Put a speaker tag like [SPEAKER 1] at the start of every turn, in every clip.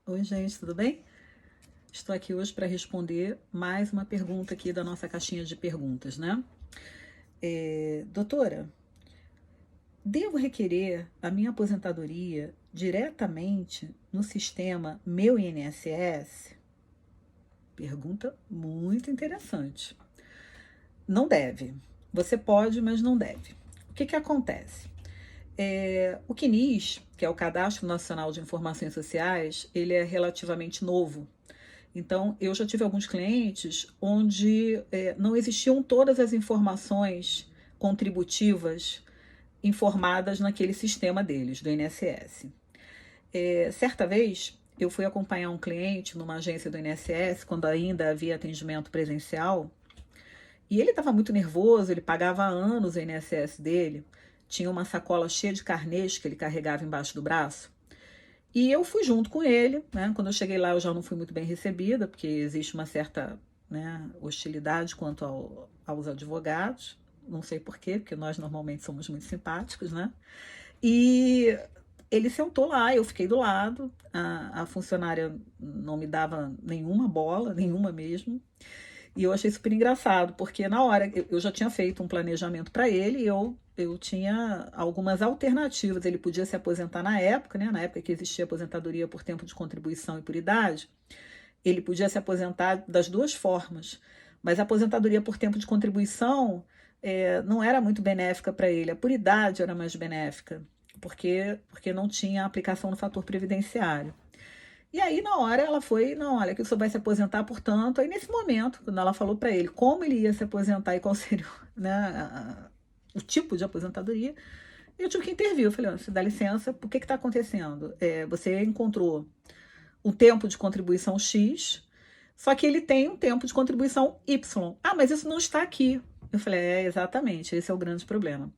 [SPEAKER 1] Oi, gente, tudo bem? Estou aqui hoje para responder mais uma pergunta aqui da nossa caixinha de perguntas, né? Doutora, devo requerer a minha aposentadoria diretamente no sistema Meu INSS? Pergunta muito interessante. Não deve. Você pode, mas não deve. O que acontece? O CNIS, que é o Cadastro Nacional de Informações Sociais, ele é relativamente novo. Então, eu já tive alguns clientes onde não existiam todas as informações contributivas informadas naquele sistema deles, do INSS. Certa vez, eu fui acompanhar um cliente numa agência do INSS, quando ainda havia atendimento presencial, e ele estava muito nervoso, ele pagava há anos o INSS dele, tinha uma sacola cheia de carnês que ele carregava embaixo do braço, e eu fui junto com ele, né? Quando eu cheguei lá, eu já não fui muito bem recebida, porque existe uma certa, né, hostilidade quanto aos advogados. Não sei por quê, porque nós normalmente somos muito simpáticos, né? E ele sentou lá, eu fiquei do lado, a funcionária não me dava nenhuma bola, nenhuma mesmo. E eu achei super engraçado, porque na hora eu já tinha feito um planejamento para ele e eu tinha algumas alternativas. Ele podia se aposentar na época, né? Na época que existia aposentadoria por tempo de contribuição e por idade, ele podia se aposentar das duas formas. Mas a aposentadoria por tempo de contribuição não era muito benéfica para ele. A por idade era mais benéfica, porque não tinha aplicação no fator previdenciário. E aí, na hora, ela foi, não, olha, que o senhor vai se aposentar, portanto. Aí, nesse momento, quando ela falou para ele como ele ia se aposentar e qual seria, né, o tipo de aposentadoria, eu tive que intervir. Eu falei, você dá licença, o que está acontecendo? Você encontrou um tempo de contribuição X, só que ele tem um tempo de contribuição Y. Ah, mas isso não está aqui. Eu falei, exatamente, esse é o grande problema.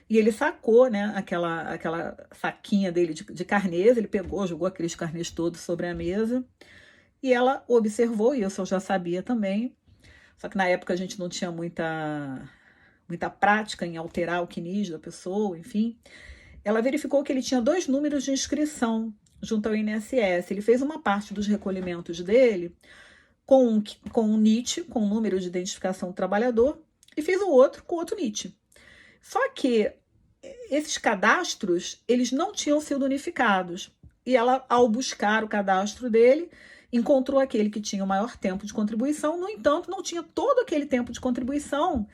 [SPEAKER 1] E ele sacou, né, aquela saquinha dele de carnês, ele pegou, jogou aqueles carnês todos sobre a mesa, e ela observou, e isso eu já sabia também, só que na época a gente não tinha muita prática em alterar o CNIS da pessoa, enfim. Ela verificou que ele tinha 2 números de inscrição junto ao INSS. Ele fez uma parte dos recolhimentos dele com um NIT, com o número de identificação do trabalhador, e fez o outro com outro NIT. Só que esses cadastros, eles não tinham sido unificados. E ela, ao buscar o cadastro dele, encontrou aquele que tinha o maior tempo de contribuição, no entanto, não tinha todo aquele tempo de contribuição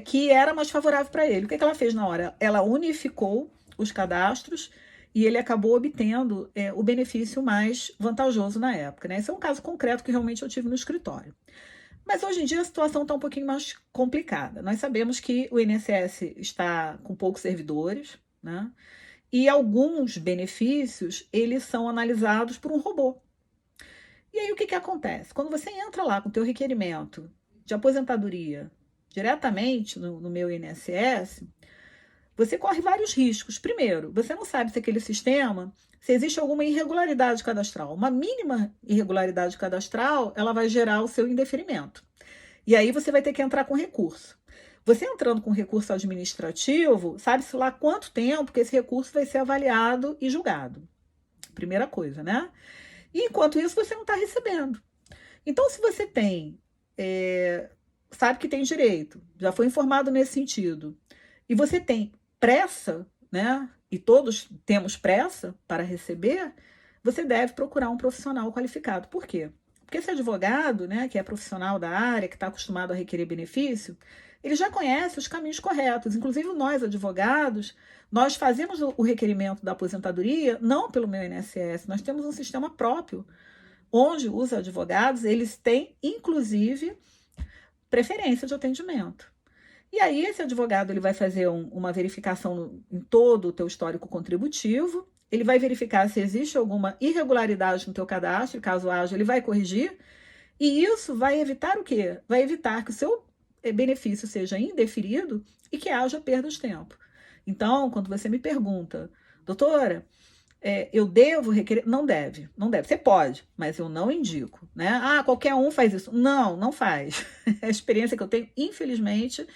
[SPEAKER 1] que era mais favorável para ele. O que ela fez na hora? Ela unificou os cadastros e ele acabou obtendo o benefício mais vantajoso na época, né? Esse é um caso concreto que realmente eu tive no escritório. Mas hoje em dia a situação está um pouquinho mais complicada. Nós sabemos que o INSS está com poucos servidores, né? E alguns benefícios, eles são analisados por um robô. E aí o que acontece? Quando você entra lá com o teu requerimento de aposentadoria diretamente no meu INSS, você corre vários riscos. Primeiro, você não sabe se aquele sistema, se existe alguma irregularidade cadastral. Uma mínima irregularidade cadastral, ela vai gerar o seu indeferimento. E aí você vai ter que entrar com recurso. Você entrando com recurso administrativo, sabe-se lá quanto tempo que esse recurso vai ser avaliado e julgado. Primeira coisa, né? E enquanto isso, você não está recebendo. Então, se você sabe que tem direito, já foi informado nesse sentido, e você tem pressa, né? E todos temos pressa para receber, você deve procurar um profissional qualificado. Por quê? Porque esse advogado, né, que é profissional da área, que está acostumado a requerer benefício, ele já conhece os caminhos corretos. Inclusive, nós, advogados, nós fazemos o requerimento da aposentadoria não pelo meu INSS, nós temos um sistema próprio, onde os advogados, eles têm, inclusive, preferência de atendimento. E aí esse advogado ele vai fazer uma verificação em todo o teu histórico contributivo, ele vai verificar se existe alguma irregularidade no teu cadastro, caso haja, ele vai corrigir, e isso vai evitar o quê? Vai evitar que o seu benefício seja indeferido e que haja perda de tempo. Então, quando você me pergunta, doutora, eu devo requerer? Não deve, não deve. Você pode, mas eu não indico, né? Ah, qualquer um faz isso. Não, não faz. A experiência que eu tenho, infelizmente,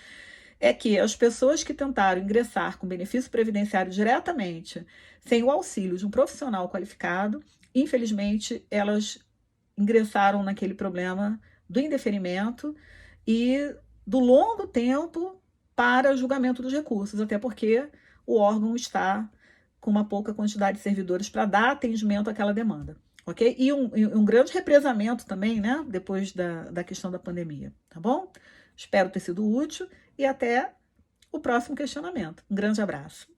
[SPEAKER 1] é que as pessoas que tentaram ingressar com benefício previdenciário diretamente, sem o auxílio de um profissional qualificado, infelizmente, elas ingressaram naquele problema do indeferimento e do longo tempo para julgamento dos recursos, até porque o órgão está com uma pouca quantidade de servidores para dar atendimento àquela demanda, ok? E um grande represamento também, né, depois da questão da pandemia, tá bom? Espero ter sido útil e até o próximo questionamento. Um grande abraço.